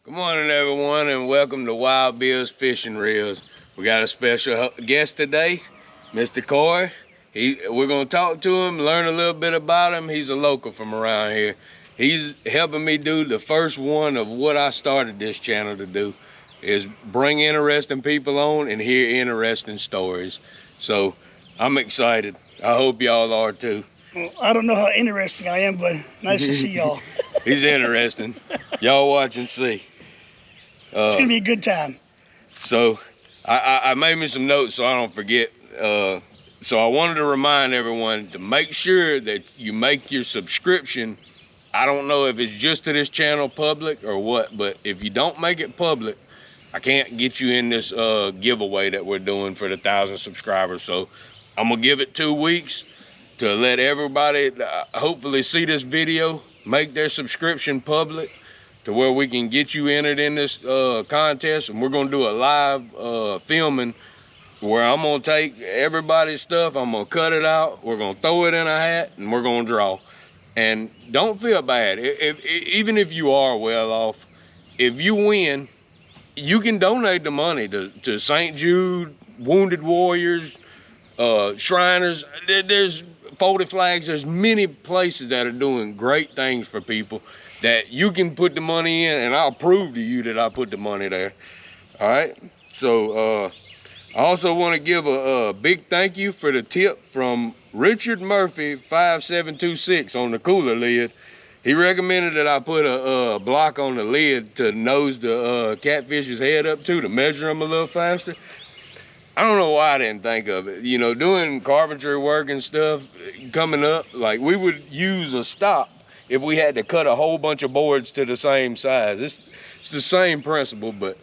Good morning, everyone, and welcome to Wild Bill's Fishing Reels. We got a special guest today, Mr. Cory. We're going to talk to him, learn a little bit about him. He's a local from around here. He's helping me do the first one of what I started this channel to do, is bring interesting people on and hear interesting stories. So I'm excited. I hope y'all are too. Well, I don't know how interesting I am, but nice to see y'all. He's interesting. Y'all watch and see. It's gonna be a good time. So I made me some notes so I don't forget. So I wanted to remind everyone to make sure that you make your subscription. I don't know if it's just to this channel public or what, but if you don't make it public, I can't get you in this giveaway that we're doing for the 1,000 subscribers. So I'm gonna give it 2 weeks to let everybody hopefully see this video, make their subscription public, to where we can get you entered in this contest. And we're gonna do a live filming where I'm gonna take everybody's stuff, I'm gonna cut it out, we're gonna throw it in a hat, and we're gonna draw. And don't feel bad. Even if you are well off, if you win, you can donate the money to St. Jude, Wounded Warriors, Shriners. There's Folded Flags. There's many places that are doing great things for people that you can put the money in, and I'll prove to you that I put the money there. All right. So I also want to give a big thank you for the tip from Richard Murphy 5726 on the cooler lid. He recommended that I put a block on the lid to nose the catfish's head up to measure them a little faster. I don't know why I didn't think of it. You know, doing carpentry work and stuff coming up, like we would use a stop if we had to cut a whole bunch of boards to the same size. It's the same principle, but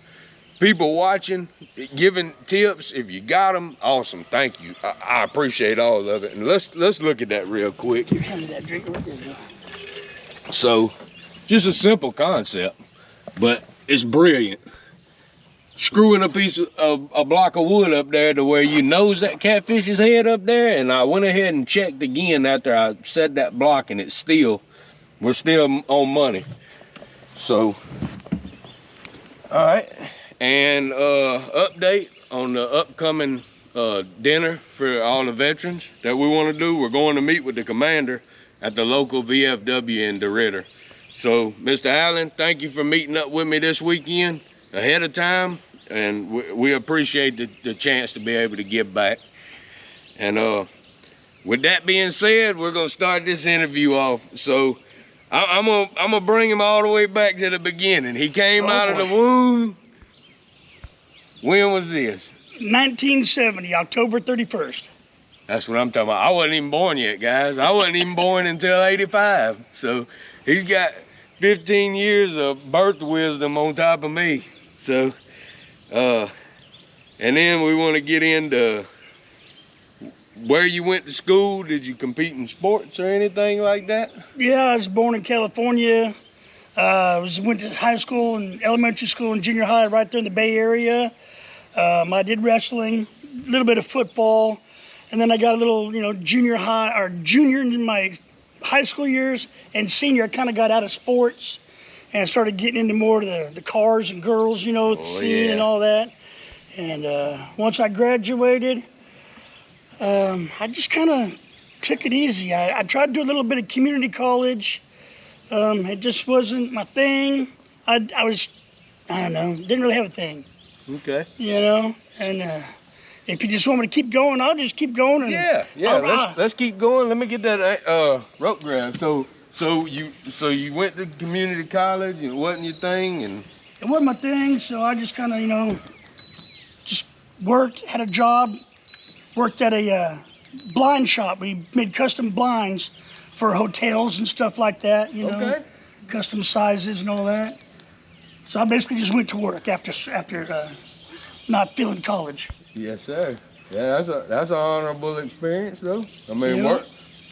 people watching, giving tips, if you got them, awesome, thank you. I appreciate all of it. And let's look at that real quick. You hand me that drink right there. So, just a simple concept, but it's brilliant. Screwing a block of wood up there to where you nose that catfish's head up there, and I went ahead and checked again after I set that block, and we're still on money. So, all right, and update on the upcoming dinner for all the veterans that we want to do. We're going to meet with the commander at the local VFW in DeRidder. So, Mr. Allen, thank you for meeting up with me this weekend ahead of time, and we appreciate the chance to be able to give back. And with that being said, we're gonna start this interview off. So I'm gonna bring him all the way back to the beginning. He came out of the womb. When was this? 1970, October 31st. That's what I'm talking about. I wasn't even born yet, guys. I wasn't even born until 85. So he's got 15 years of birth wisdom on top of me. So, and then we want to get into where you went to school. Did you compete in sports or anything like that? Yeah, I was born in California. Went to high school and elementary school and junior high right there in the Bay Area. I did wrestling, a little bit of football, and then I got a little, junior in my high school years, and senior, I kind of got out of sports and started getting into more of the cars and girls, scene and all that. And once I graduated, I just kind of took it easy. I tried to do a little bit of community college. It just wasn't my thing. I don't know, didn't really have a thing. Okay. And if you just want me to keep going, I'll just keep going. And yeah. Let's keep going. Let me get that rope grab. So you went to community college and it wasn't your thing, and it wasn't my thing. So I just kind of just worked, had a job, worked at a blind shop. We made custom blinds for hotels and stuff like that. Okay. Custom sizes and all that. So I basically just went to work after not feeling college. Yes, sir. Yeah, that's an honorable experience, though. I mean,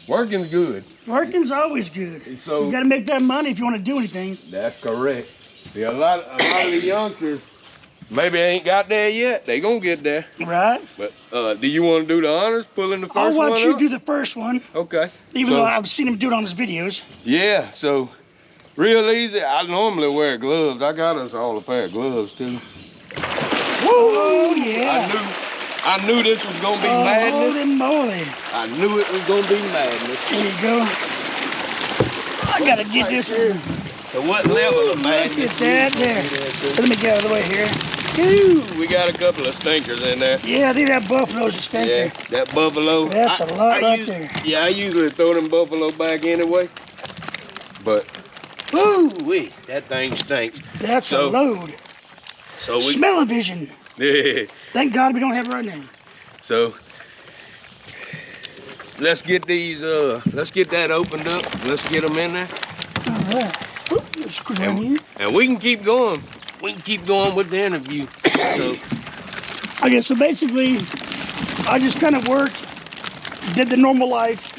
working's good. Working's always good. So you got to make that money if you want to do anything. That's correct. See, a lot of the youngsters maybe ain't got there yet. They gonna get there. Right. But do you want to do the honors, pulling the first one? I want you to do the first one. Okay. Even though I've seen him do it on his videos. Yeah. So Real easy. I normally wear gloves. I got us all a pair of gloves too. Oh yeah. I knew this was gonna be madness. Holy moly. I knew it was gonna be madness. There you go. I gotta get this. So what level of madness? Look at that there. Let me get out of the way here. Ooh, we got a couple of stinkers in there. Yeah, I think that buffalo's a stinker. Yeah, that buffalo. That's a lot right there. Yeah, I usually throw them buffalo back anyway. But, woo-wee, that thing stinks. That's a load. So we Smell-o-vision. Yeah. Thank God we don't have it right now. So let's get these. Let's get that opened up. Let's get them in there. All right. Let's screw down here. And we can keep going. We can keep going with the interview. So. Okay, so basically, I just kind of worked, did the normal life,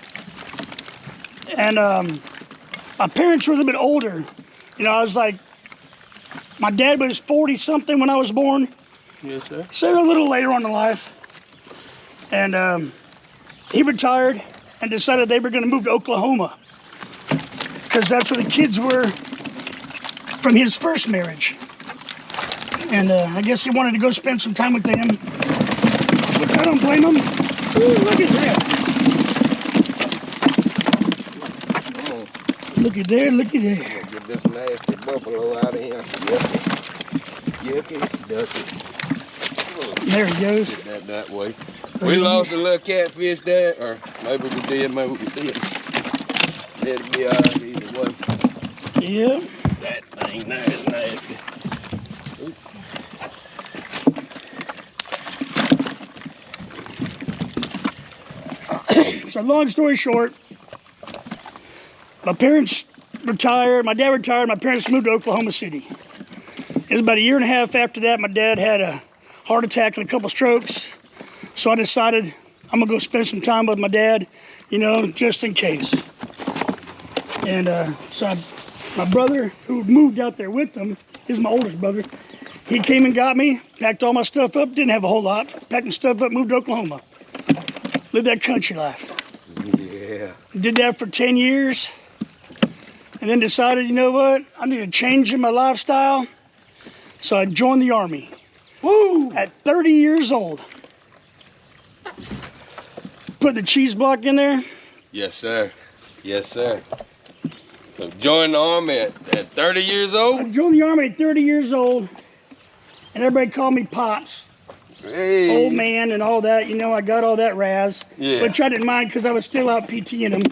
and my parents were a little bit older. You know, I was like, my dad was 40-something when I was born. Yes, sir. So they were a little later on in life. And he retired and decided they were going to move to Oklahoma because that's where the kids were from his first marriage. And I guess he wanted to go spend some time with them, which I don't blame him. Ooh, look at that. Look at there, look at there. Get this nasty buffalo out of here. Yucky, ducky. There he goes. Get that way. We lost a little catfish there, or maybe we did, maybe we didn't. It'll be all right either way. Yeah. That thing there is nasty. So long story short, my parents retired, my dad retired, my parents moved to Oklahoma City. It was about a year and a half after that, my dad had a heart attack and a couple strokes. So I decided I'm gonna go spend some time with my dad, you know, just in case. And my brother, who moved out there with them, he's my oldest brother, he came and got me, packed all my stuff up, didn't have a whole lot, packed my stuff up, moved to Oklahoma. Lived that country life. Yeah. Did that for 10 years. And then decided, you know what, I need a change in my lifestyle. So I joined the Army. Woo! At 30 years old. Put the cheese block in there. Yes, sir. Yes, sir. So joined the Army at 30 years I old? joined the Army at 30 years old. And everybody called me Pops. Hey. Old man and all that. You know, I got all that razz. Yeah. Which I didn't mind because I was still out PTing them.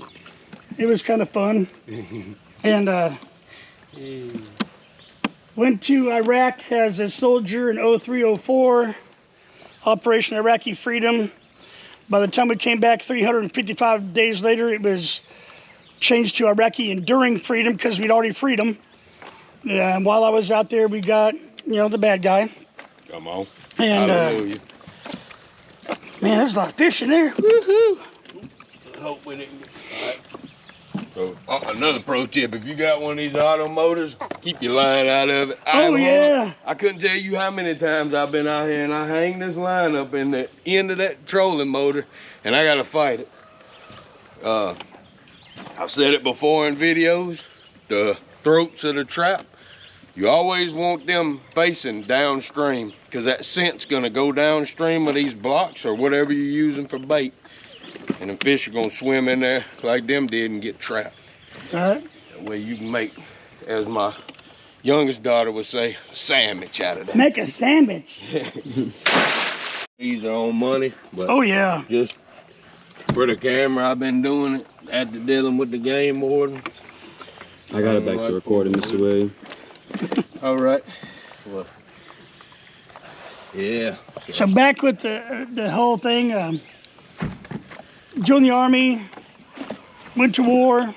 It was kind of fun. And went to Iraq as a soldier in 03-04, Operation Iraqi Freedom. By the time we came back 355 days later, it was changed to Iraqi Enduring Freedom because we'd already freed them. And while I was out there, we got, you know, the bad guy. Come on. And Hallelujah. man, there's a lot of fish in there. Woohoo! Hope we didn't get so, another pro tip, if you got one of these auto motors, keep your line out of it. Yeah. I couldn't tell you how many times I've been out here and I hang this line up in the end of that trolling motor and I gotta fight it. I've said it before in videos, the throats of the trap, you always want them facing downstream because that scent's gonna go downstream of these blocks or whatever you're using for bait. And the fish are gonna swim in there like them did and get trapped. All right. That way you can make, as my youngest daughter would say, a sandwich out of that. Make a sandwich. These are on money, but Oh yeah. just for the camera, I've been doing it after dealing with the game warden. I got it back to recording, Mr. William. All right. Well, yeah. So back with the whole thing. Joined the Army, went to war,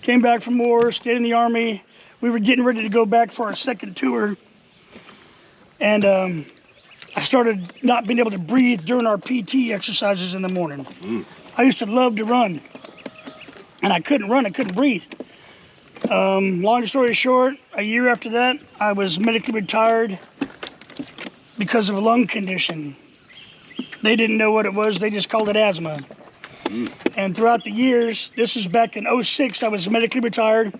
came back from war, stayed in the Army. We were getting ready to go back for our second tour. And I started not being able to breathe during our PT exercises in the morning. I used to love to run. And I couldn't run, I couldn't breathe. Long story short, a year after that, I was medically retired because of a lung condition. They didn't know what it was, they just called it asthma. And throughout the years, this is back in 06, I was medically retired.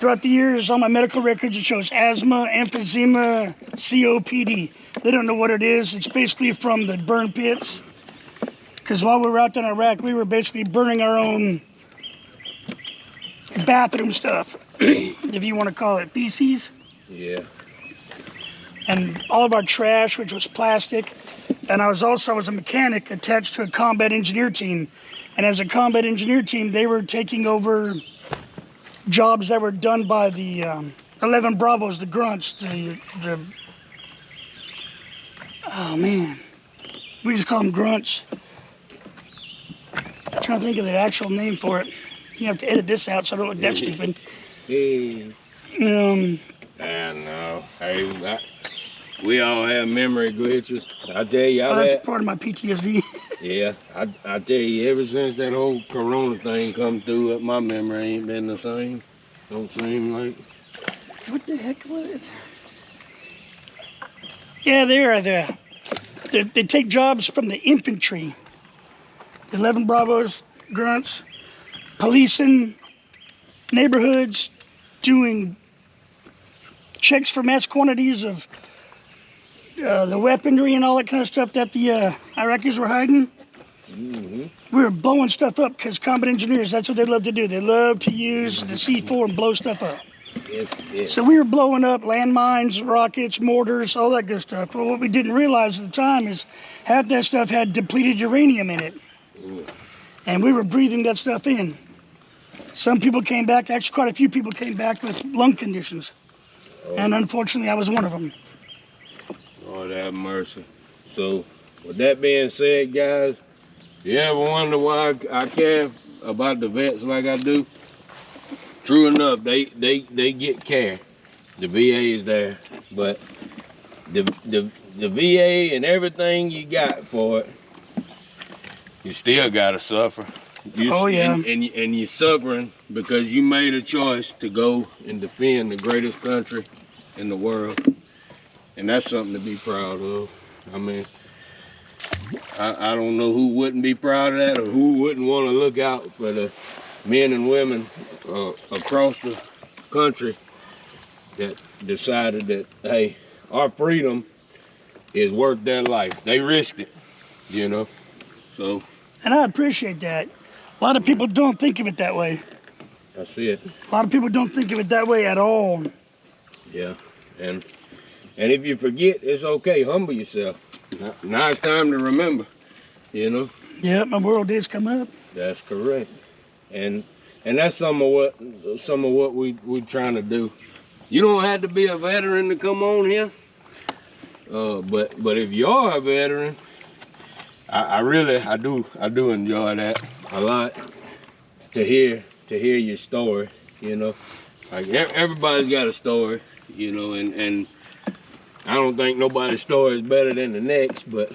Throughout the years, on my medical records, it shows asthma, emphysema, COPD. They don't know what it is. It's basically from the burn pits. Because while we were out in Iraq, we were basically burning our own bathroom stuff, if you want to call it feces. Yeah. And all of our trash, which was plastic. And I was a mechanic attached to a combat engineer team. And as a combat engineer team, they were taking over jobs that were done by the 11 Bravos, the grunts, oh man, we just call them grunts. I'm trying to think of the actual name for it. You have to edit this out so I don't look that stupid. Hey. I know. Hey, we all have memory glitches. I tell you, that's part of my PTSD. Yeah, I tell you, ever since that whole Corona thing come through, my memory ain't been the same. Don't seem like. What the heck was it? Yeah, they take jobs from the infantry. 11 Bravos, grunts, policing neighborhoods, doing checks for mass quantities of the weaponry and all that kind of stuff that the Iraqis were hiding. We were blowing stuff up because combat engineers, that's what they love to do. They love to use the C4 and blow stuff up. Yes. So we were blowing up landmines, rockets, mortars, all that good stuff. But what we didn't realize at the time is half that stuff had depleted uranium in it. And we were breathing that stuff in. Some people came back, actually quite a few people came back with lung conditions. And unfortunately, I was one of them. Lord have mercy. So, with that being said, guys, you ever wonder why I care about the vets like I do? True enough, they get care. The VA is there, but the VA and everything you got for it, you still gotta suffer. Yeah. And you're suffering because you made a choice to go and defend the greatest country in the world. And that's something to be proud of. I mean, I don't know who wouldn't be proud of that or who wouldn't want to look out for the men and women across the country that decided that, hey, our freedom is worth their life. They risked it, you know, so. And I appreciate that. A lot of people don't think of it that way. That's it. A lot of people don't think of it that way at all. Yeah, and if you forget, it's okay. Humble yourself. Now it's time to remember, you know. Yeah, my world is come up. That's correct, and that's some of what we trying to do. You don't have to be a veteran to come on here, but if you are a veteran, I do enjoy that a lot. To hear your story, you know, like everybody's got a story, you know, and I don't think nobody's story is better than the next, but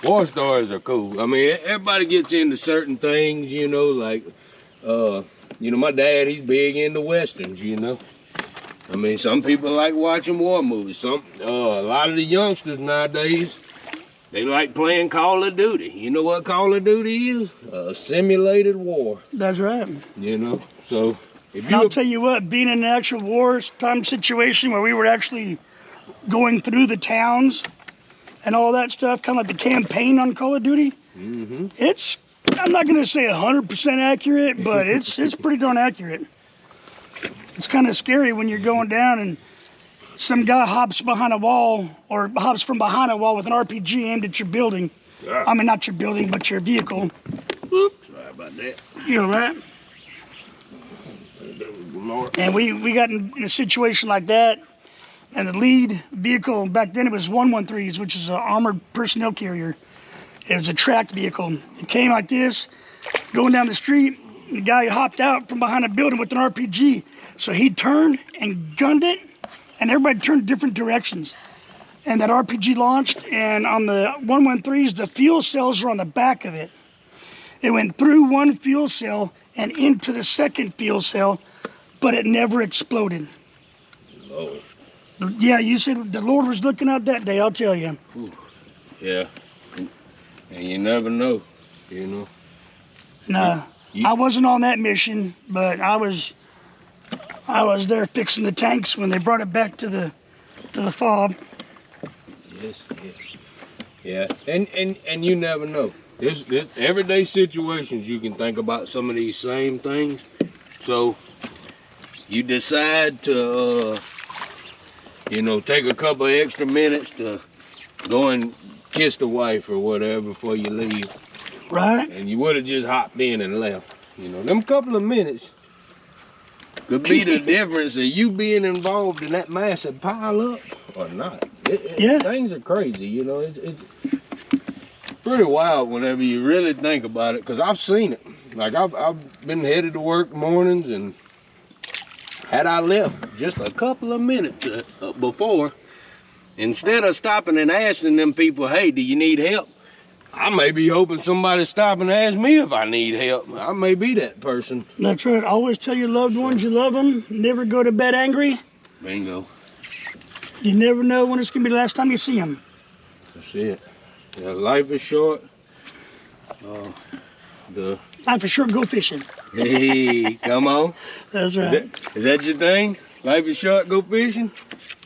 war stories are cool. I mean, everybody gets into certain things, you know, like, you know, my dad, he's big into Westerns, you know. I mean, some people like watching war movies. A lot of the youngsters nowadays, they like playing Call of Duty. You know what Call of Duty is? A simulated war. That's right. You know, so if I'll tell you what, being in an actual wartime situation where we were actually going through the towns and all that stuff, kind of like the campaign on Call of Duty, it's, I'm not going to say 100% accurate, but it's pretty darn accurate. It's kind of scary when you're going down and some guy hops behind a wall or hops from behind a wall with an RPG aimed at your building. Yeah. I mean, not your building, but your vehicle. Oops, sorry about that. You know, right? And we got in a situation like that, and the lead vehicle, back then it was 113s, which is an armored personnel carrier. It was a tracked vehicle. It came like this, going down the street, and the guy hopped out from behind a building with an RPG. So he turned and gunned it, and everybody turned different directions. And that RPG launched, and on the 113s, the fuel cells were on the back of it. It went through one fuel cell and into the second fuel cell, but it never exploded. Oh. Yeah, you said the Lord was looking out that day, I'll tell you. Ooh. Yeah, and you never know, you know. Nah, I wasn't on that mission, but I was I was there fixing the tanks when they brought it back to the fob. Yes, yes. Yeah, and you never know. There's everyday situations you can think about some of these same things. So you decide to, you know, take a couple of extra minutes to go and kiss the wife or whatever before you leave. Right. And you would have just hopped in and left. You know, them couple of minutes could be the difference of you being involved in that massive pile up or not. Yeah. Things are crazy, you know. It's pretty wild whenever you really think about it, because I've seen it. Like I've been headed to work mornings, and had I left just a couple of minutes before, instead of stopping and asking them people, hey, do you need help? I may be hoping somebody stop and ask me if I need help. I may be that person. That's right. Always tell your loved ones you love them. Never go to bed angry. Bingo. You never know when it's going to be the last time you see them. That's it. Yeah, life is short. Time for sure, go fishing. Hey, come on. That's right. Is that your thing? Life is short, go fishing?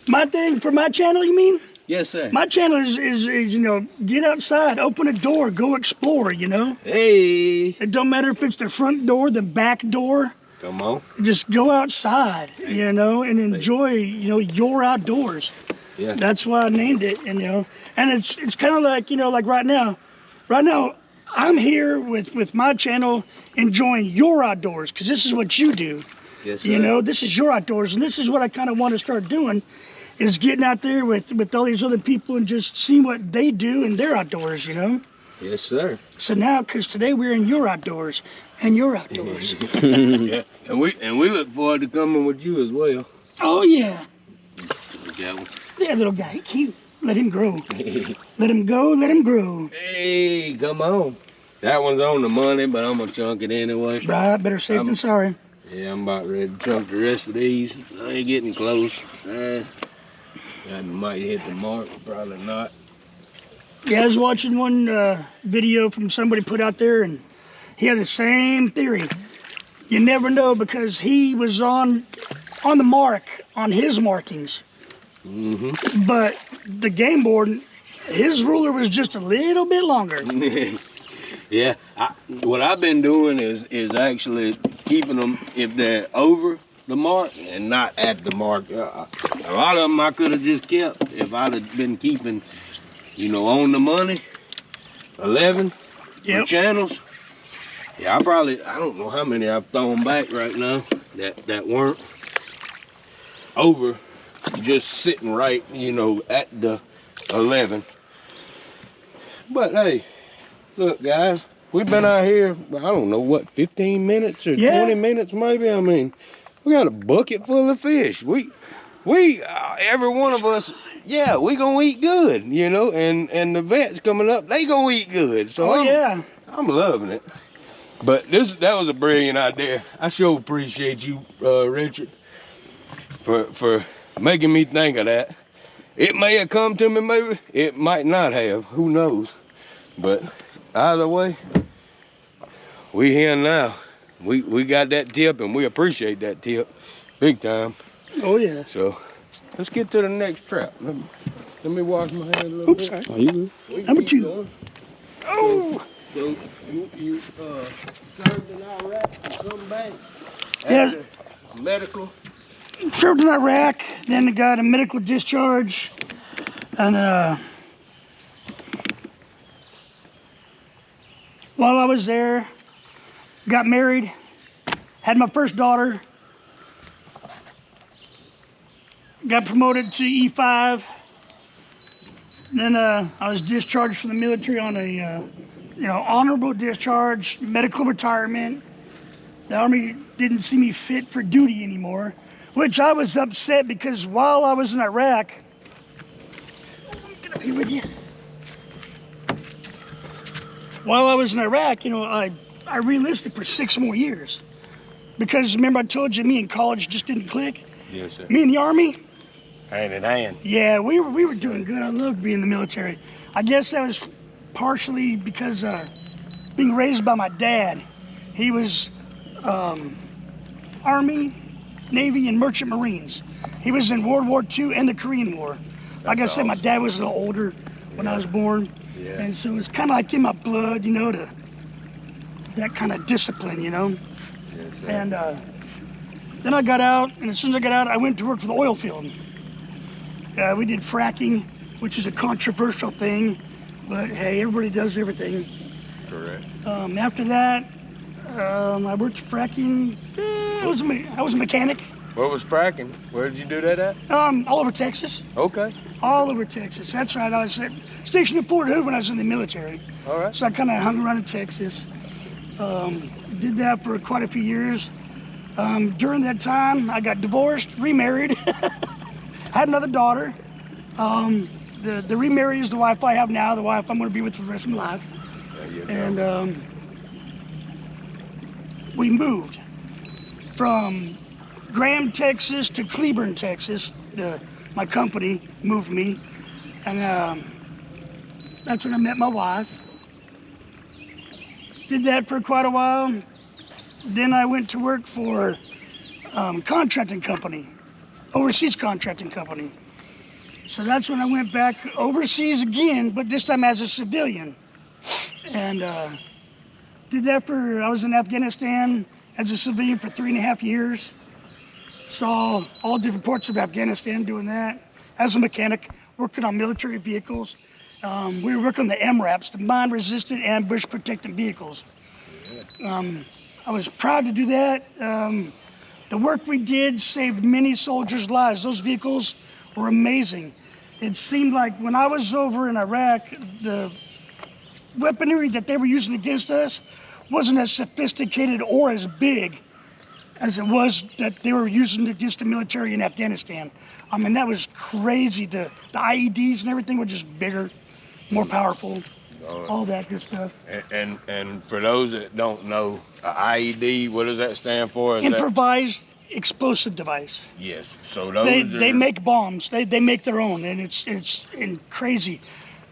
My thing for my channel, you mean? Yes, sir. My channel is you know, get outside, open a door, go explore, you know? Hey. It don't matter if it's the front door, the back door. Come on. Just go outside, you know, and enjoy, you know, your outdoors. Yeah. That's why I named it, and, you know. And it's kind of like, you know, like right now, I'm here with my channel enjoying your outdoors, because this is what you do. Yes, sir. You know, this is your outdoors, and this is what I kind of want to start doing, is getting out there with all these other people and just seeing what they do in their outdoors, you know? Yes, sir. So now, because today we're in your outdoors and your outdoors. Yeah, and we look forward to coming with you as well. Oh, yeah. That one. Yeah, little guy, cute. Let him grow. Let him go, let him grow. Hey, come on. That one's on the money, but I'm gonna chunk it anyway. Right, better safe than sorry. Yeah, I'm about ready to chunk the rest of these. I ain't getting close. I might hit the mark, probably not. Yeah, I was watching one video from somebody put out there, and he had the same theory. You never know, because he was on the mark, on his markings. Mm-hmm. But the game board, his ruler was just a little bit longer. Yeah, what I've been doing is actually keeping them if they're over the mark and not at the mark. A lot of them I could have just kept if I'd have been keeping, you know, on the money, 11 Yep. channels. Yeah, I don't know how many I've thrown back right now that weren't over, just sitting right, you know, at the 11. But hey, look guys, we've been out here, I don't know what, 15 minutes or 20 minutes maybe. I mean, we got a bucket full of fish. We every one of us, yeah, we gonna eat good, you know, and the vets coming up, they gonna eat good. So I'm loving it. But that was a brilliant idea. I sure appreciate you, Richard, for making me think of that. It may have come to me, maybe it might not have, who knows. But either way, we here now. We got that tip, and we appreciate that tip big time. Oh yeah. So let's get to the next trap. Let me wash my hands a little bit. Sorry. Are you good? Number 2. Oh. So you served in Iraq and come back Yeah. after medical. Served in Iraq, then got a medical discharge, and while I was there, got married, had my first daughter, got promoted to E5. Then I was discharged from the military on a honorable discharge, medical retirement. The Army didn't see me fit for duty anymore, which I was upset, because while I was in Iraq, get up here with you. While I was in Iraq, you know, I re-enlisted for 6 more years, because remember I told you me in college just didn't click. Yes, sir. Me and the Army. Hand in hand. Yeah, we were doing good. I loved being in the military. I guess that was partially because being raised by my dad. He was Army, Navy and Merchant Marines. He was in World War II and the Korean War. Like I said, my dad was a little older when I was born. Yeah. And so it's kind of like in my blood, you know, that kind of discipline, you know. Yes, sir. And then I got out, and as soon as I got out, I went to work for the oil field. We did fracking, which is a controversial thing, but hey, everybody does everything. Correct. After that, I worked fracking. I was a mechanic. What was fracking? Where did you do that at? All over Texas. Okay. All over Texas. That's right. I was stationed in Fort Hood when I was in the military. All right. So I kind of hung around in Texas. Did that for quite a few years. During that time, I got divorced, remarried, had another daughter. The remarried is the wife I have now, the wife I'm going to be with for the rest of my life. There you go. And we moved from Graham, Texas to Cleburne, Texas. My company moved me, and that's when I met my wife. Did that for quite a while. Then I went to work for contracting company, overseas contracting company. So that's when I went back overseas again, but this time as a civilian. And did that I was in Afghanistan as a civilian for 3.5 years. Saw all different parts of Afghanistan doing that. As a mechanic, working on military vehicles. We were working on the MRAPs, the mine-resistant ambush-protected vehicles. I was proud to do that. The work we did saved many soldiers' lives. Those vehicles were amazing. It seemed like when I was over in Iraq, the weaponry that they were using against us wasn't as sophisticated or as big as it was that they were using against the military in Afghanistan. I mean, that was crazy. The IEDs and everything were just bigger, more powerful, all that good stuff. And for those that don't know, IED, what does that stand for? Improvised explosive device. Yes. So those they make bombs. They make their own, and it's crazy.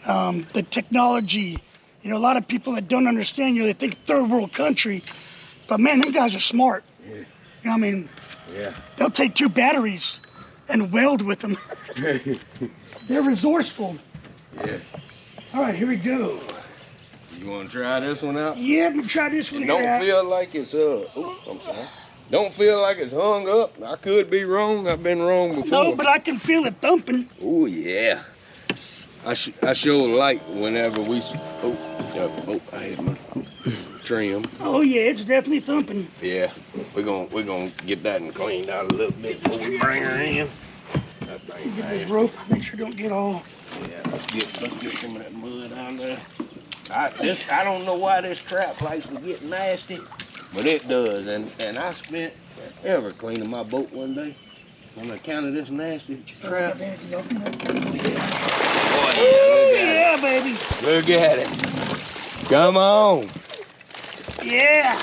The technology. You know, a lot of people that don't understand, you know, they think third world country, but man, them guys are smart. Yeah. You know, I mean, yeah. They'll take 2 batteries and weld with them. They're resourceful. Yes. All right, here we go. You want to try this one out? Yeah, I'm gonna try this one. Don't feel like it's I'm sorry. Don't feel like it's hung up. I could be wrong. I've been wrong before. No, but I can feel it thumping. Oh yeah. I show light whenever we. I had my trim. Oh yeah, it's definitely thumping. Yeah, we're gonna get that and cleaned out a little bit before we bring her in. That thing, Get this rope. Make sure it don't get all. Yeah, let's get some of that mud out there. I don't know why this trap likes to get nasty, but it does. And I spent forever cleaning my boat one day on account of this nasty trap. Oh yeah, baby. Look at it. Come on. Yeah.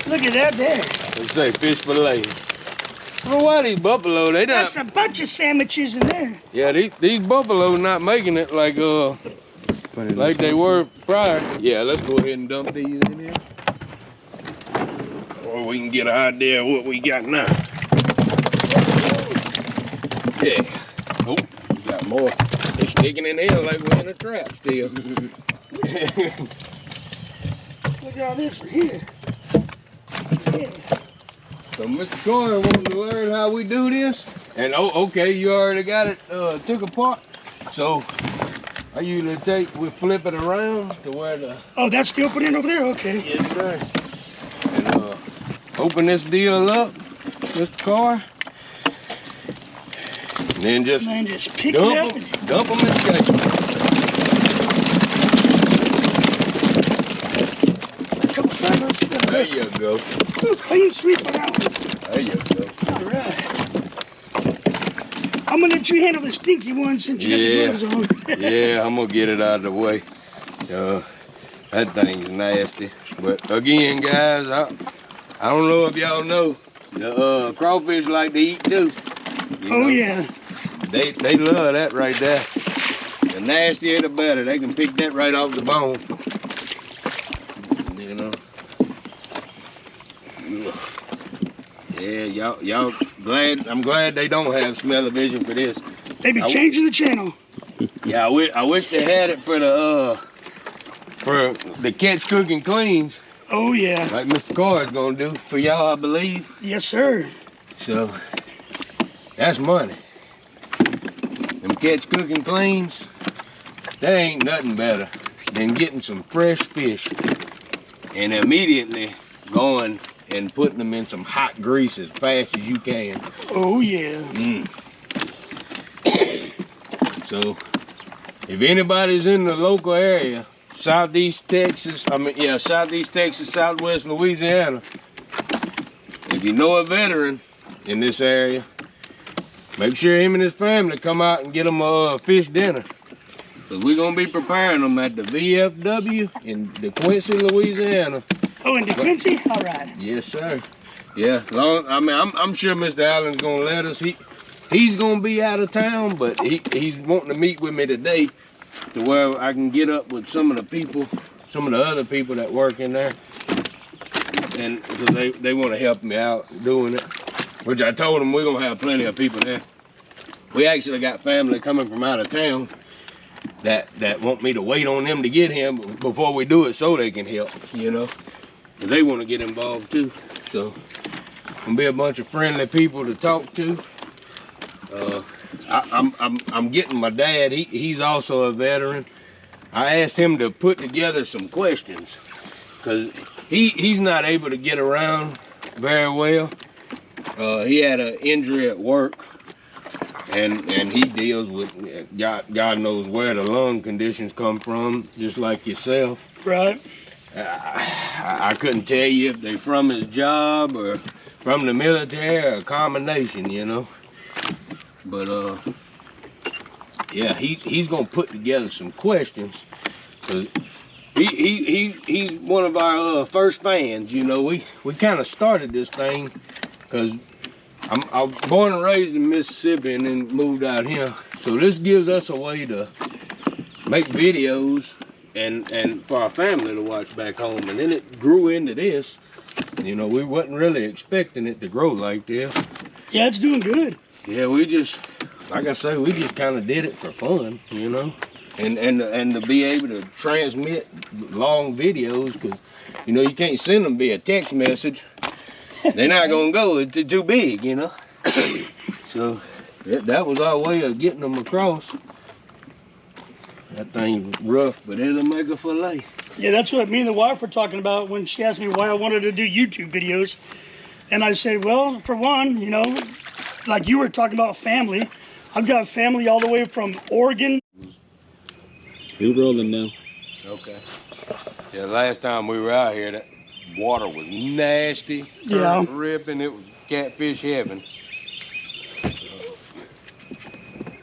Look at that there. Let's say fish fillets. Well, why these buffalo? They not. That's a bunch of sandwiches in there. Yeah, these buffalo not making it like they were prior. Yeah, let's go ahead and dump these in here, or we can get an idea of what we got now. Yeah. Oh, we got more. They're sticking in here like we're in a trap still. Look at all this right here. Yeah. So Mr. Cory wanted to learn how we do this. And okay, you already got it took apart. So I usually we flip it around to where the... Oh, that's the opening over there? Okay. Yes, sir. And open this deal up, Mr. Cory. And then just pick it up. Dump them and shake them. There you go. Ooh, clean sweep on that one. There you go. All right. I'm gonna let you handle the stinky one since you got the gloves on. Yeah, I'm gonna get it out of the way. That thing's nasty. But again, guys, I don't know if y'all know, the crawfish like to eat too. You know? Yeah. They love that right there. The nastier the better. They can pick that right off the bone. You know. Yeah, y'all glad. I'm glad they don't have smell-o-vision for this. They be changing the channel. Yeah, I wish they had it for the Catch, Cook, and Cleans. Oh yeah. Like Mr. Cory's gonna do for y'all, I believe. Yes, sir. So that's money. Them Catch, Cook, and Cleans, that ain't nothing better than getting some fresh fish and immediately going and putting them in some hot grease as fast as you can. Oh yeah. So if anybody's in the local area, Southeast Texas, Southwest Louisiana, if you know a veteran in this area, make sure him and his family come out and get them a fish dinner. Cause we're gonna be preparing them at the VFW in DeQuincy, Louisiana. Oh, in DeQuincy? All right. Yes, sir. Yeah, I'm sure Mr. Allen's gonna let us. He's gonna be out of town, but he's wanting to meet with me today to where I can get up with some of the other people that work in there. And because they want to help me out doing it, which I told them we're gonna have plenty of people there. We actually got family coming from out of town that want me to wait on them to get him before we do it so they can help, you know. Cause they want to get involved too. So gonna be a bunch of friendly people to talk to. I'm getting my dad. He's also a veteran. I asked him to put together some questions because he's not able to get around very well. He had an injury at work, and he deals with God knows where the lung conditions come from, just like yourself. Right. I couldn't tell you if they from his job or from the military or a combination, you know. But yeah, he's gonna put together some questions. Cause he's one of our first fans, you know. We kind of started this thing because I was born and raised in Mississippi and then moved out here. So this gives us a way to make videos and for our family to watch back home. And then it grew into this. You know, we wasn't really expecting it to grow like this. Yeah, it's doing good. Yeah, we just, like I say, we just kind of did it for fun, you know, and to be able to transmit long videos, because, you know, you can't send them via text message. They're not gonna go. It's too big, you know. So that was our way of getting them across. That thing's rough, but it'll make a fillet. Yeah, that's what me and the wife were talking about when she asked me why I wanted to do YouTube videos. And I said, well, for one, you know, like you were talking about family. I've got family all the way from Oregon. You're rolling now. Okay. Yeah, last time we were out here, that water was nasty. Yeah. Ripping. It was catfish heaven.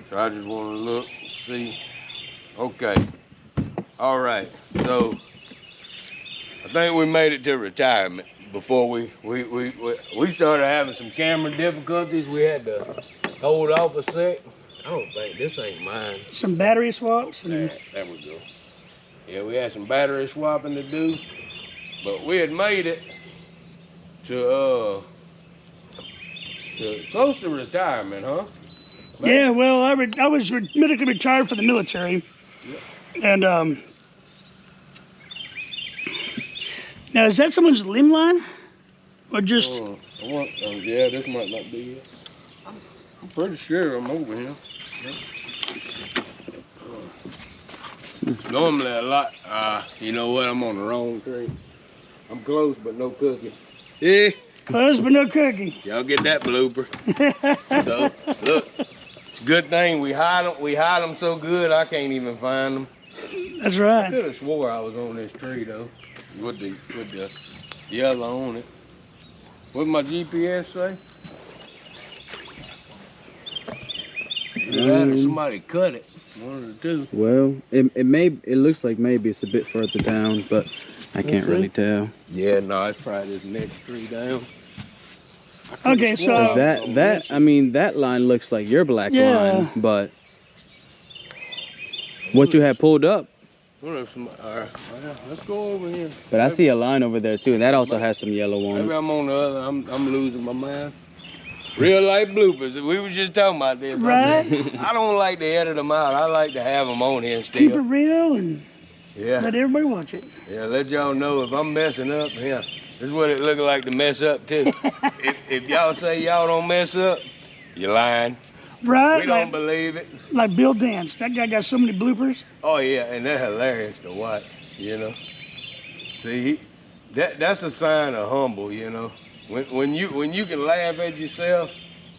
So I just want to look, see. Okay. All right. So I think we made it to retirement. Before we started having some camera difficulties, we had to hold off a sec. I don't think this ain't mine. Some battery swaps. And... There we go. Yeah, we had some battery swapping to do, but we had made it to close to retirement, huh? Man. Yeah, well, I was medically retired for the military, and now is that someone's limb line, or just? Yeah, this might not be it. I'm pretty sure I'm over here. Normally a lot. You know what? I'm on the wrong tree. I'm close, but no cookie. Yeah. Close, but no cookie. Y'all get that blooper. So look, it's a good thing we hide them so good I can't even find them. That's right. I could have swore I was on this tree though, with the yellow on it. What my GPS say? Either that or somebody cut it. One of the two. Well, it looks like maybe it's a bit further down, but I can't really tell. Yeah, no, it's probably this next tree down. Okay, so that line looks like your black line, but what you had pulled up All right, let's go over here. But I see a line over there too. That also has some yellow on Maybe it. I'm on the other. I'm losing my mind. Real life bloopers. We was just talking about this. Right. I don't like to edit them out. I like to have them on here Keep it still. real and Yeah. let everybody watch it. Yeah. Let y'all know if I'm messing up. Yeah. This is what it look like to mess up too. if y'all say y'all don't mess up, you're lying. Right. We don't believe it. Like Bill Dance. That guy got so many bloopers. Oh yeah, and they're hilarious to watch. You know. See, that's a sign of humble. You know. When you can laugh at yourself,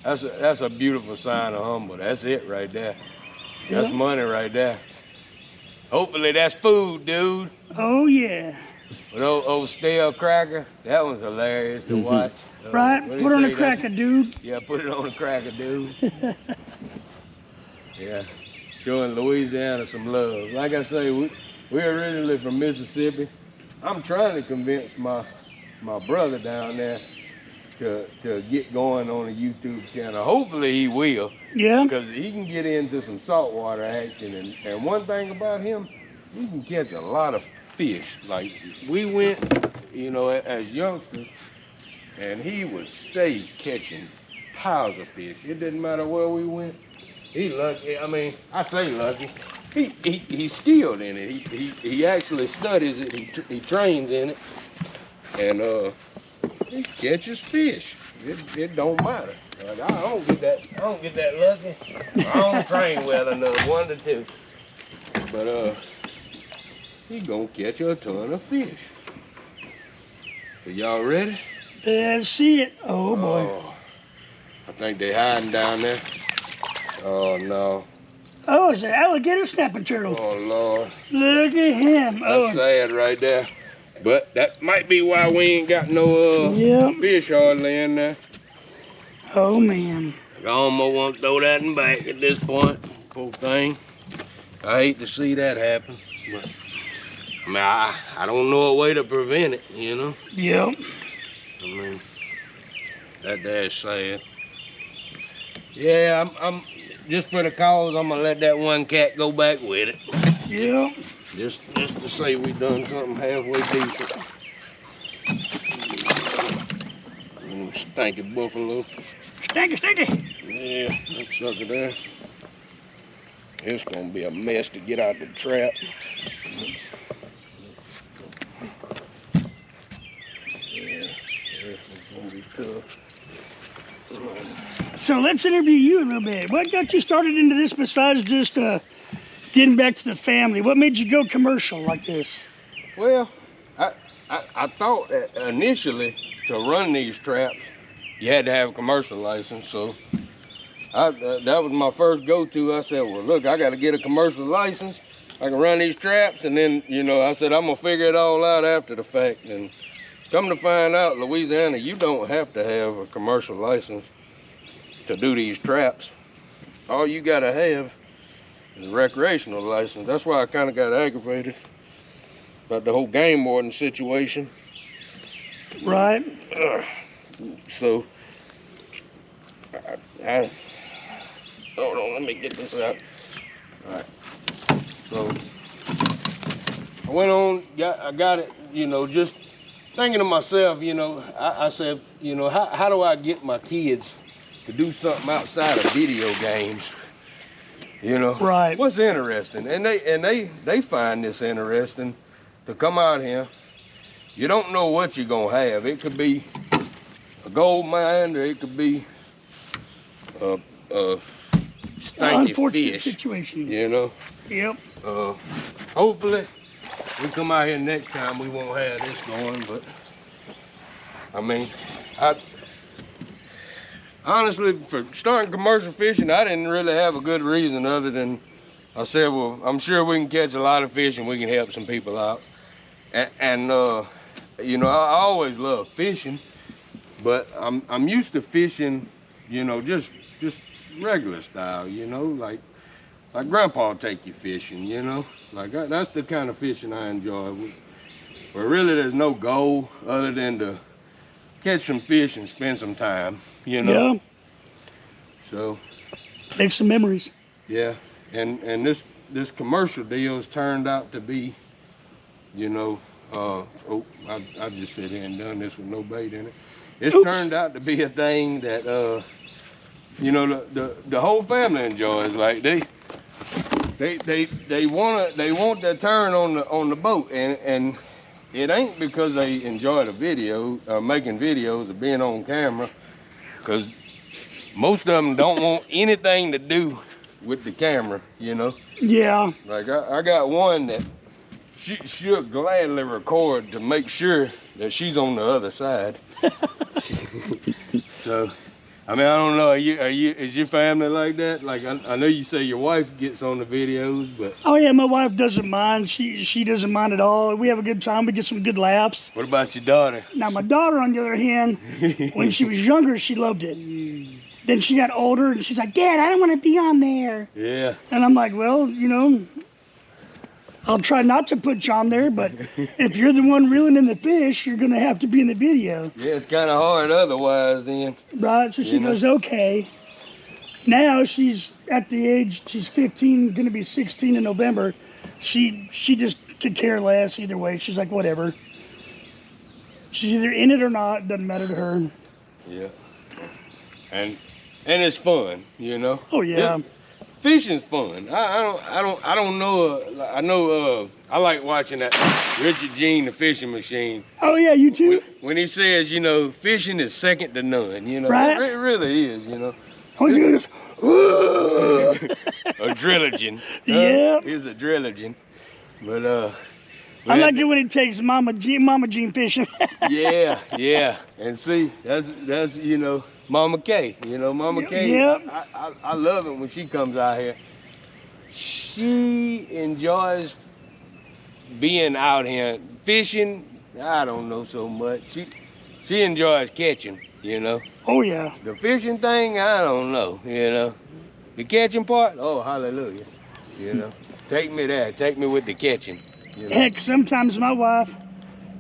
that's a beautiful sign of humble. That's it right there. That's money right there. Hopefully that's food, dude. Oh yeah. With old stale cracker, that one's hilarious to watch. Right. What do you Put on say? a cracker, dude. Yeah, put it on a cracker, dude. Yeah, showing Louisiana some love. Like I say, we originally from Mississippi. I'm trying to convince my brother down there to get going on a YouTube channel. Hopefully he will, Yeah. because he can get into some saltwater action. And one thing about him, he can catch a lot of fish. Like we went, you know, as youngsters, and he would stay catching piles of fish. It didn't matter where we went. He lucky. I mean, I say lucky. He's skilled in it. He actually studies it. He trains in it, and he catches fish. It don't matter. Like, I don't get that lucky. I don't train well enough. 1 to 2. But he gonna catch a ton of fish. So y'all ready? Let's see it. Oh boy. Oh, I think they hiding down there. Oh no. Oh, it's an alligator snapping turtle. Oh Lord. Look at him. That's sad right there. But that might be why we ain't got no fish hardly in there. Oh man. I almost want to throw that in back at this point. Poor thing. I hate to see that happen. But I mean, I don't know a way to prevent it, you know? Yep. I mean, that's sad. Yeah, I'm just for the cause, I'm gonna let that one cat go back with it. Yep. Just to say we done something halfway decent. Stinky buffalo. Stinky. Yeah, that sucker there. It's gonna be a mess to get out the trap. Yeah, this is gonna be tough. So let's interview you a little bit. What got you started into this besides just getting back to the family? What made you go commercial like this? Well, I thought that initially to run these traps, you had to have a commercial license. So that was my first go-to. I said, well, look, I got to get a commercial license. I can run these traps. And then, you know, I said, I'm going to figure it all out after the fact. And come to find out, Louisiana, you don't have to have a commercial license to do these traps. All you got to have is a recreational license. That's why I kind of got aggravated about the whole game warden situation. Right. So, hold on, let me get this out. All right. So, I went on, I got it, you know, just thinking to myself, you know, I said, you know, how do I get my kids to do something outside of video games? You know, Right. What's interesting, and they find this interesting to come out here. You don't know what you're gonna have. It could be a gold mine, or it could be a stinky Unfortunate fish. situation. You know. Yep. Hopefully, we come out here next time, we won't have this going. But I mean, honestly, for starting commercial fishing, I didn't really have a good reason other than I said, well, I'm sure we can catch a lot of fish and we can help some people out. And you know, I always love fishing, but I'm used to fishing, you know, just regular style, you know, like Grandpa take you fishing, you know, like that's the kind of fishing I enjoy. But really, there's no goal other than to catch some fish and spend some time, you know. Yeah. So. Make some memories. Yeah, and this commercial deal has turned out to be you know, oh, I just sit here and done this with no bait in it. It's Oops. turned out to be a thing that, you know, the whole family enjoys. Like they want their turn on the boat, and it ain't because they enjoy the video, making videos or being on camera, because most of them don't want anything to do with the camera, you know. Yeah. Like I got one that she'll gladly record to make sure that she's on the other side. So, I mean, I don't know. Is your family like that? Like I know you say your wife gets on the videos, but Oh yeah, my wife doesn't mind. She doesn't mind at all. We have a good time. We get some good laughs. what about your daughter? Now my daughter, on the other hand, when she was younger, she loved it. Then she got older and she's like, Dad, I don't want to be on there. Yeah. And I'm like, well, you know, I'll try not to put you on there, but if you're the one reeling in the fish, you're gonna have to be in the video. Yeah, it's kind of hard otherwise then. Right, so she goes, okay. Now she's at the age, she's 15, gonna be 16 in November. She just could care less either way. She's like, whatever. She's either in it or not, doesn't matter to her. Yeah. And it's fun, you know. Oh yeah. Fishing's fun. I don't know. I know. I like watching that Richard Gene, the fishing machine. Oh yeah, you too? When he says, you know, fishing is second to none. You know, Right. it really is. You know, I was gonna just, a drilligin. Yep. He's a drilligin. But I like it when he takes Mama Jean fishing. yeah. And see, that's you know, Mama K. You know, Mama K. Yep. I love it when she comes out here. She enjoys being out here fishing. I don't know so much. She enjoys catching. You know. Oh yeah. The fishing thing, I don't know. You know. The catching part, oh hallelujah. You know. Take me there. Take me with the catching. You know? Heck, sometimes my wife,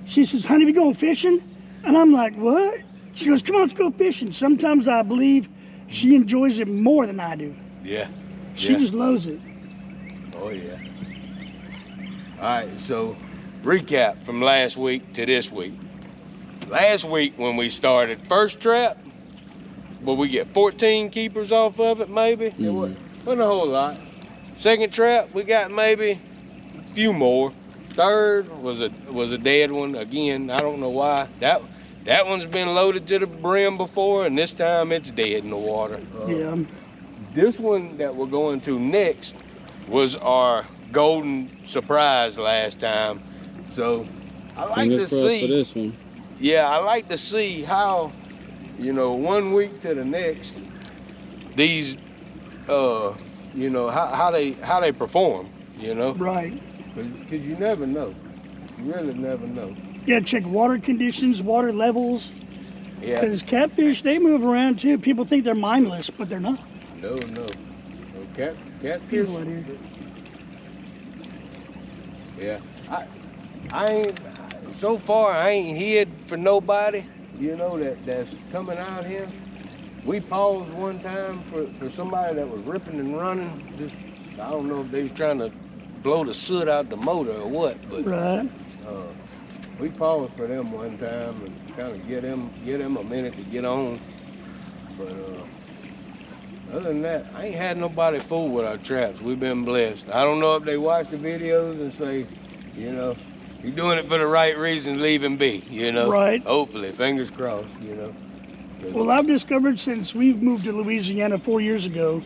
she says, honey, we going fishing? And I'm like, what? She goes, come on, let's go fishing. Sometimes I believe she enjoys it more than I do. Yeah. She just loves it. Oh yeah. All right, so recap from last week to this week. Last week when we started first trap, well, we get 14 keepers off of it, maybe. It wasn't a whole lot. Second trap, we got maybe a few more. Third was a dead one. Again, I don't know why. That one's been loaded to the brim before, and this time it's dead in the water. Yeah. This one that we're going to next was our golden surprise last time. So I like to see. For this one. Yeah, I like to see how, you know, 1 week to the next, these, you know, how they perform. You know. Right. Because you never know. You really never know. You gotta check water conditions, water levels. Yeah. Because catfish, they move around too. People think they're mindless, but they're not. No. Catfish. People out here. Yeah. I ain't, so far I ain't hid for nobody, you know, that's coming out here. We paused one time for somebody that was ripping and running. Just, I don't know if they was trying to blow the soot out the motor or what, but Right. we paused for them one time and kind of get them a minute to get on. But other than that, I ain't had nobody fool with our traps. We've been blessed. I don't know if they watch the videos and say, you know, you're doing it for the right reasons, leave him be, you know. Right. Hopefully, fingers crossed, you know. Well, I've discovered since we've moved to Louisiana 4 years ago,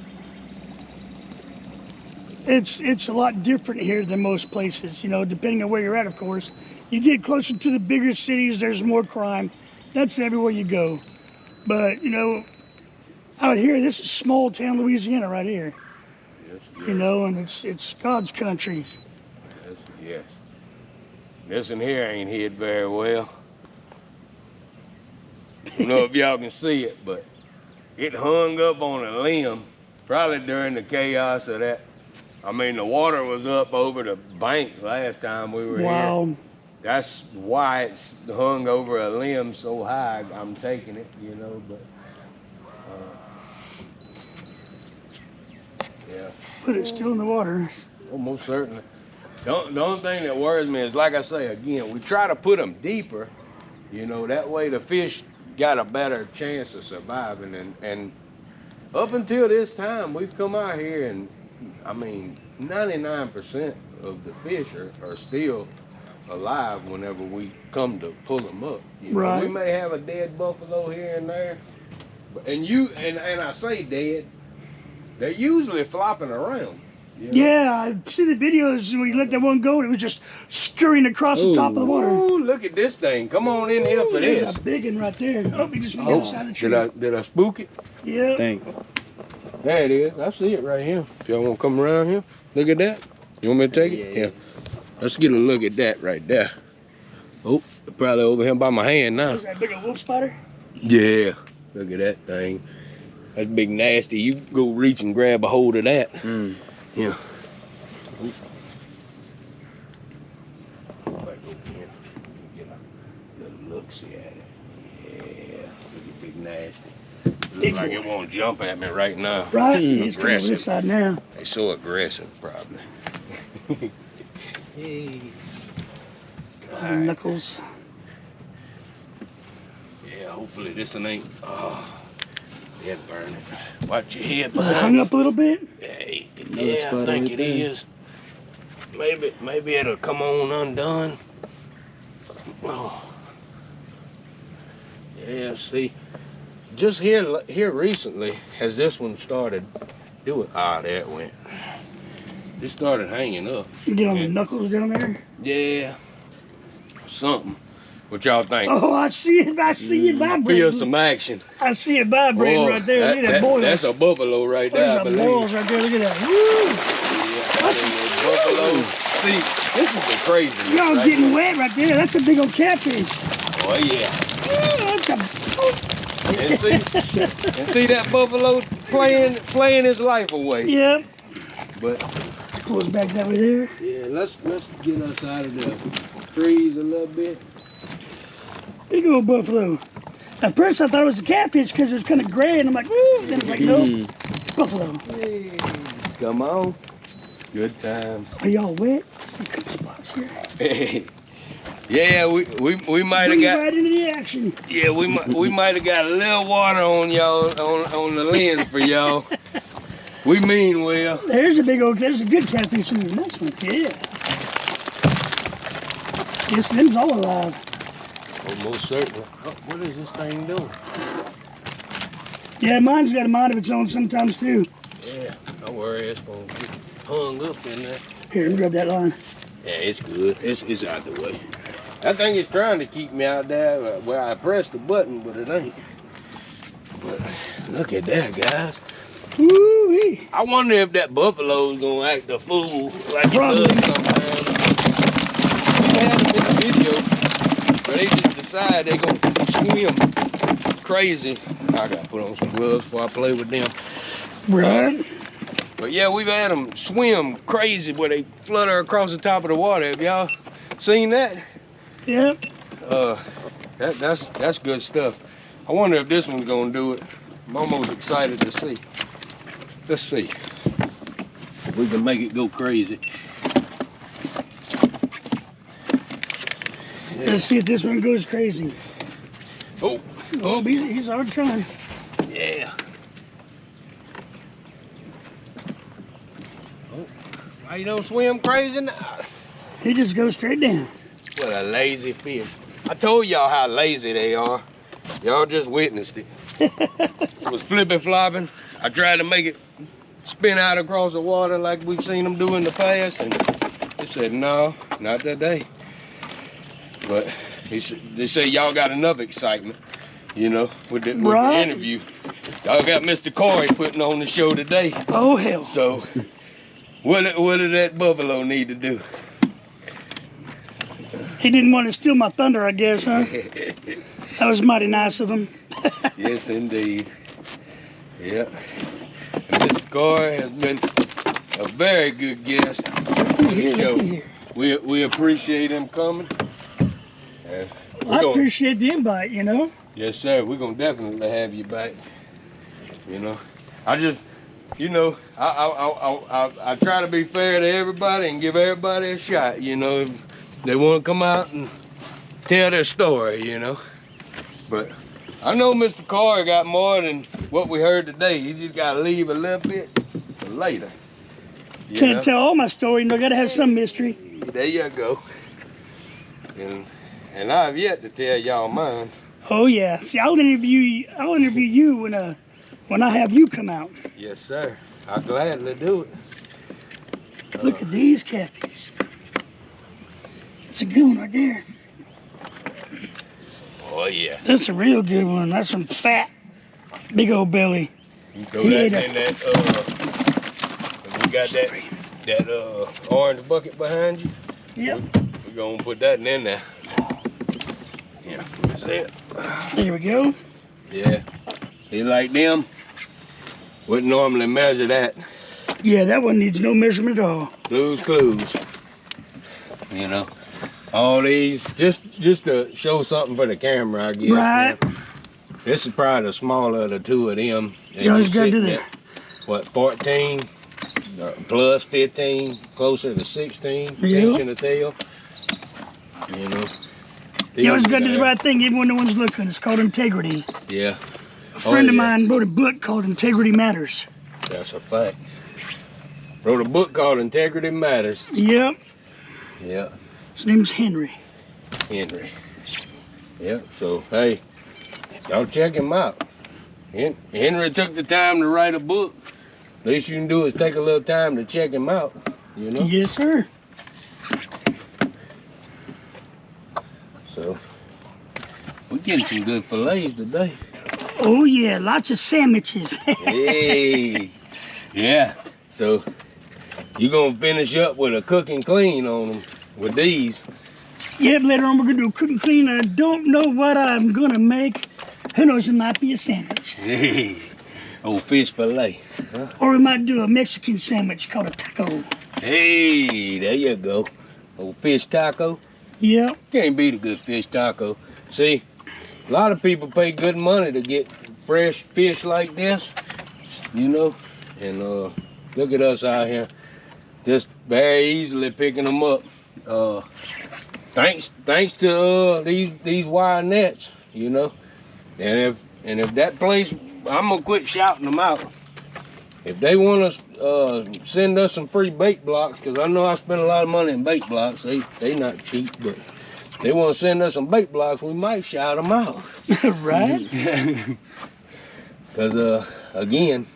it's a lot different here than most places, you know, depending on where you're at, of course. You get closer to the bigger cities, there's more crime. That's everywhere you go. But, you know, out here, this is small town Louisiana right here. Yes, You know, and it's God's country. Yes. This one here ain't hid very well. I don't know if y'all can see it, but it hung up on a limb, probably during the chaos of that. I mean, the water was up over the bank last time we were here. Wow. That's why it's hung over a limb so high. I'm taking it, you know, but yeah. But it's still in the water. Almost certainly. The only thing that worries me is, like I say again, we try to put them deeper. You know, that way the fish got a better chance of surviving. And up until this time, we've come out here and, I mean, 99% of the fish are still alive whenever we come to pull them up. You know, Right. we may have a dead buffalo here and there, and I say dead, they're usually flopping around. You know? Yeah, I've seen the videos when you let that one go, and it was just scurrying across the top of the water. Ooh, look at this thing. Come on in here for There's this. a big one right there. Oh, he just went outside the tree. Did I spook it? Yeah. Dang. There it is. I see it right here. Y'all want to come around here? Look at that. You want me to take it? Yeah. Let's get a look at that right there. Oh, probably over here by my hand now. Was that big a wolf spider? Yeah. Look at that thing. That's big nasty. You go reach and grab a hold of that. Yeah. Look-see at it. Yeah. Look at big nasty. Looks like it won't jump at me right now. Right? He's coming over Aggressive. this side now. They're so aggressive, probably. Hey. The knuckles. Yeah, hopefully this one ain't. Oh, yeah, burn it. Watch your head Was it behind hung you. up a little bit? Yeah, I think it is. Maybe it'll come on undone. Oh. Yeah, see, just here recently has this one started doing. Ah, there it went. It started hanging up. You get on the knuckles down there? Yeah, something. What y'all think? Oh, I see it. I see it vibrating. Feel some action. I see it vibrating Oh, right there. Look at that boil. That's a buffalo right there, I There's a believe. boils right there. Look at that. Woo! Yeah, that is a buffalo. See, this is the craziness. Y'all right getting here. wet right there. That's a big old catfish. Oh yeah. Ooh, that's a... And see that buffalo playing his life away. Yep. But Goes back that way there. yeah, let's get us out of the trees a little bit. Big old buffalo. At first I thought it was a catfish because it was kind of gray, and I'm like, woo. Then it's like, nope, buffalo. Hey, come on. Good times. Are y'all wet? Some good spots here. Yeah, we might have Bring got. right into the action. Yeah, we might have got a little water on y'all on the lens for y'all. We mean well. There's a good catfish in the next one. Yeah. Yes, them's all alive. Oh, most certainly. Oh, what is this thing doing? Yeah, mine's got a mind of its own sometimes too. Yeah, don't worry, it's gonna get hung up in there. Here, let me grab that line. Yeah, it's good. It's out the way. That thing is trying to keep me out there where I pressed the button, but it ain't. But look at that, guys. Woo-wee. I wonder if that buffalo's gonna act a fool like it Probably. does sometimes. We had them in a video where they just decide they're gonna swim crazy. I gotta put on some gloves before I play with them. Right. But yeah, we've had them swim crazy where they flutter across the top of the water. Have y'all seen that? Yep. That's good stuff. I wonder if this one's gonna do it. I'm almost excited to see. Let's see if we can make it go crazy. Yeah. Let's see if this one goes crazy. Oh, Oh, he's already trying. yeah. Oh, why you don't swim crazy now? He just goes straight down. What a lazy fish. I told y'all how lazy they are. Y'all just witnessed it. It was flipping flopping. I tried to make it spin out across the water like we've seen them do in the past, and they said, no, not today. But they say y'all got enough excitement, you know, with the interview. Y'all got Mr. Cory putting on the show today. Oh, hell. So what did that buffalo need to do? He didn't want to steal my thunder, I guess, huh? That was mighty nice of him. Yes, indeed. Yeah. And Mr. Cory has been a very good guest on the show. We appreciate him coming. And I appreciate the invite, you know. yes, sir. We're gonna definitely have you back. You know, I just you know, I try to be fair to everybody and give everybody a shot, you know, if they want to come out and tell their story, you know. But I know Mr. Cory got more than what we heard today. He just got to leave a little bit for later. Can't tell all my story, you know, gotta have some mystery. There you go. And I've yet to tell y'all mine. Oh yeah. See, I'll interview you when I have you come out. Yes, sir. I'll gladly do it. Look at these catfish. That's a good one right there. Oh yeah. That's a real good one. That's some fat, big old belly. You throw that in that you got that orange bucket behind you. Yep. We're gonna put that in there. Yeah, that's it. There we go. Yeah. See, like them, wouldn't normally measure that. Yeah, that one needs no measurement at all. Blue's Clues. You know, all these just to show something for the camera, I guess. Right. Yeah. This is probably the smaller of the two of them. You always gotta do that. What, 14 plus 15, closer to 16 Yeah. inch in the tail. You know. You always gotta do the right thing even when no one's looking. It's called integrity. Yeah. A friend of mine wrote a book called Integrity Matters. That's a fact. Wrote a book called Integrity Matters. Yep. Yeah. His name's Henry. Henry. Yep. So hey, y'all check him out. Henry took the time to write a book. Least you can do is take a little time to check him out. You know. Yes, sir. So we're getting some good fillets today. Oh yeah, lots of sandwiches. Hey. Yeah. So you're gonna finish up with a cook and clean on them with these. Yep, later on we're gonna do a cook and clean. I don't know what I'm gonna make. Who knows, it might be a sandwich. Hey. Old fish fillet. Huh? Or we might do a Mexican sandwich called a taco. Hey, there you go. Old fish taco. Yep. Can't beat a good fish taco. See, a lot of people pay good money to get fresh fish like this, you know, and look at us out here, just very easily picking them up. Thanks to these wire nets, you know, and if that place, I'm gonna quit shouting them out. If they want to send us some free bait blocks, because I know I spend a lot of money in bait blocks. They not cheap, but if they want to send us some bait blocks, we might shout them out. Right? Because, again,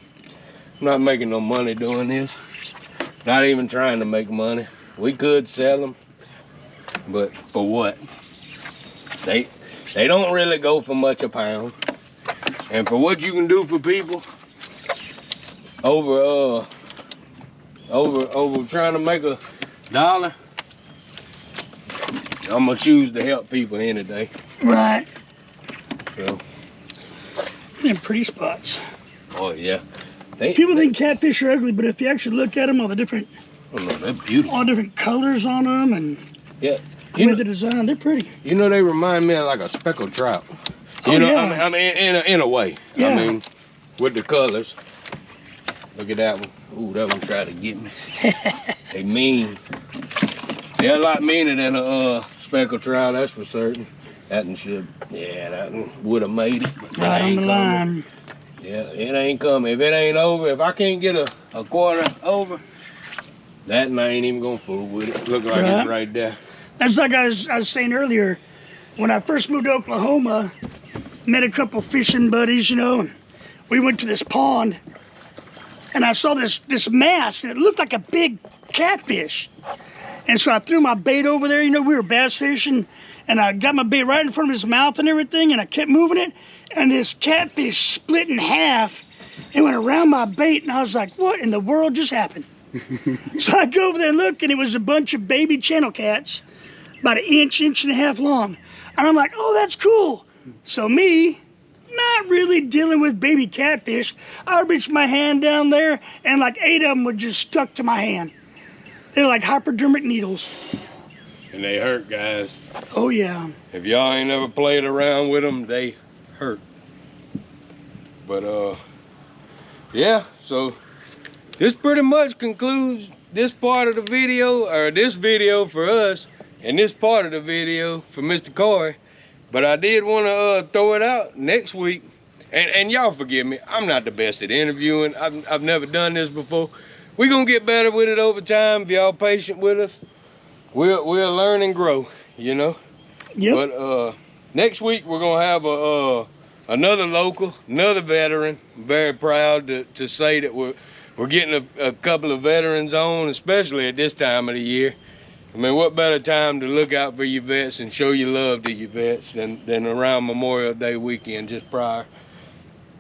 I'm not making no money doing this. Not even trying to make money. We could sell them, but for what? They don't really go for much a pound. And for what you can do for people, over trying to make $1, I'm gonna choose to help people any day. Right. So, They're pretty spots. oh yeah. People think catfish are ugly, but if you actually look at them, all the different, oh no, they're beautiful. all different colors on them and Yeah. the way they're designed, they're pretty. You know, they remind me of like a speckled trout. Oh, You know, yeah. I mean, in a way. Yeah. I mean, with the colors. Look at that one. Ooh, that one tried to get me. They mean. They're a lot meaner than a speckled trout, that's for certain. That one should, yeah, that one would have made it. But Right on ain't the coming. line. Yeah, it ain't coming. If it ain't over, if I can't get a quarter over, that one I ain't even gonna fool with it. Look like Right. it's right there. That's like I was saying earlier, when I first moved to Oklahoma, met a couple fishing buddies, you know, and we went to this pond, and I saw this mass, and it looked like a big catfish. And so I threw my bait over there, you know, we were bass fishing, and I got my bait right in front of his mouth and everything, and I kept moving it, and this catfish split in half and went around my bait, and I was like, what in the world just happened? So I go over there and look, and it was a bunch of baby channel cats, about an inch and a half long. And I'm like, oh, that's cool. So me, not really dealing with baby catfish, I reached my hand down there, and like 8 of them were just stuck to my hand. They're like hypodermic needles. And they hurt, guys. Oh, yeah. If y'all ain't ever played around with them, they hurt. But yeah, so this pretty much concludes this part of the video, or this video for us, and this part of the video for Mr. Cory. But I did want to throw it out next week. And y'all forgive me, I'm not the best at interviewing. I've never done this before. We're gonna get better with it over time. If y'all patient with us, we'll learn and grow, you know. Yep. But next week we're gonna have another local, another veteran. I'm very proud to say that we're getting a couple of veterans on, especially at this time of the year. I mean, what better time to look out for your vets and show your love to your vets than around Memorial Day weekend, just prior.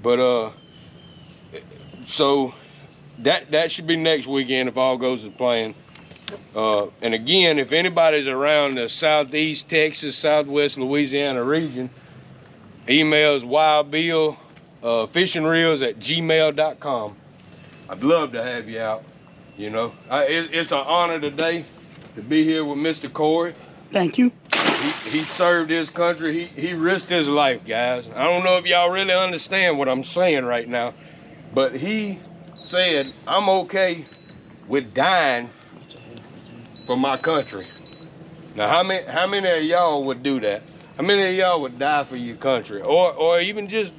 But so that should be next weekend if all goes as planned. And again, if anybody's around the Southeast Texas, Southwest Louisiana region, emails wildbillfishingreels@gmail.com. I'd love to have you out. You know, it's an honor today to be here with Mr. Cory. Thank you. He served his country. He risked his life, guys. I don't know if y'all really understand what I'm saying right now, but he said, I'm okay with dying for my country. Now, how many of y'all would do that? How many of y'all would die for your country? Or even just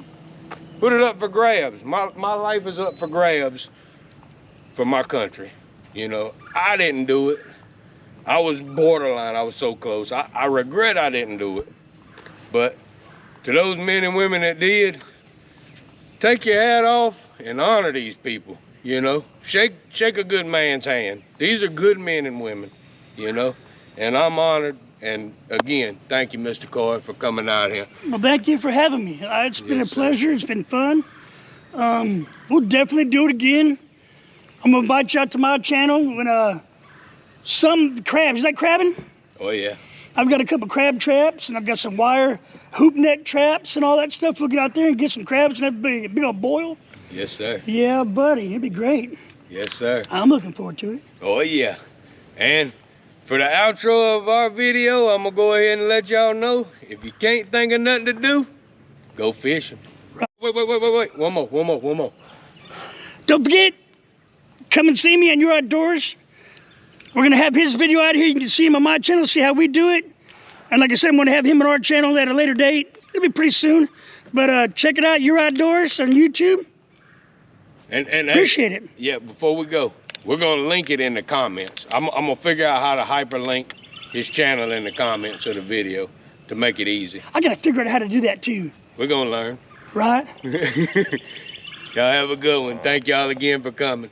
put it up for grabs? My life is up for grabs for my country. You know, I didn't do it. I was borderline. I was so close. I regret I didn't do it. But to those men and women that did, take your hat off and honor these people. You know, shake a good man's hand. These are good men and women, you know, and I'm honored. And again, thank you, Mr. Cory, for coming out here. Well, thank you for having me. It's been a pleasure. It's been fun. We'll definitely do it again. I'm gonna invite you out to my channel when some crabs. You like crabbing? Oh yeah. I've got a couple crab traps, and I've got some wire hoop net traps and all that stuff. We'll get out there and get some crabs and have a big old boil. Yes, sir. Yeah, buddy, it'd be great. Yes, sir. I'm looking forward to it. Oh yeah. And for the outro of our video, I'm gonna go ahead and let y'all know, if you can't think of nothing to do, go fishing. Right. Wait. One more. Don't forget, come and see me on Your Outdoors. We're gonna have his video out here. You can see him on my channel, see how we do it. And like I said, I'm gonna have him on our channel at a later date. It'll be pretty soon. But check it out, Your Outdoors on YouTube. And appreciate it. Yeah, before we go, we're gonna link it in the comments. I'm gonna figure out how to hyperlink his channel in the comments of the video to make it easy. I gotta figure out how to do that too. We're gonna learn. Right? Y'all have a good one. Thank y'all again for coming.